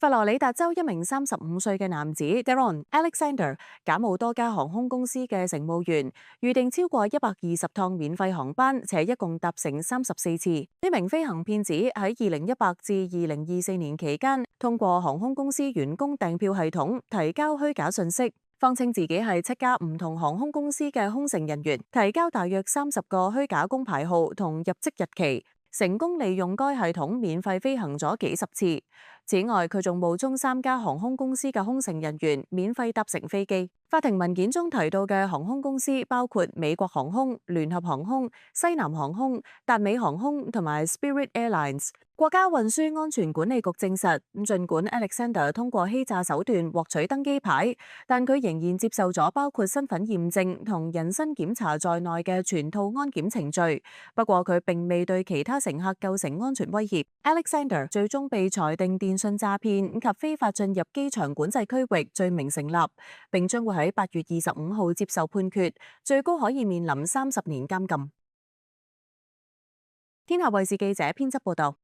佛羅里達州一名35歲嘅男子 Daron Alexander 假冒多家航空公司嘅乘務員，預訂超過120趟免費航班，且一共搭乘34次。呢名飛行騙子喺2018至2024年期間，通過航空公司員工訂票系統提交虛假信息，謊稱自己係7家唔同航空公司嘅空乘人員，提交大約30個虛假工牌號同入職日期，成功利用該系統免費飛行咗幾十次。此外，佢仲冒充3家航空公司嘅空乘人員，免費搭乘飛機。法庭文件中提到嘅航空公司包括美國航空、聯合航空、西南航空、達美航空同埋 Spirit Airlines。國家運輸安全管理局證實，儘管 Alexander 通過欺詐手段獲取登機牌，但佢仍然接受咗包括身份驗證同人身檢查在內嘅全套安檢程序。不過佢並未對其他乘客構成安全威脅。Alexander 最終被裁定電信詐騙及非法進入機場管制區域罪名成立，並將會喺8月25號接受判決，最高可以面臨30年監禁。天下衛視記者編輯報道。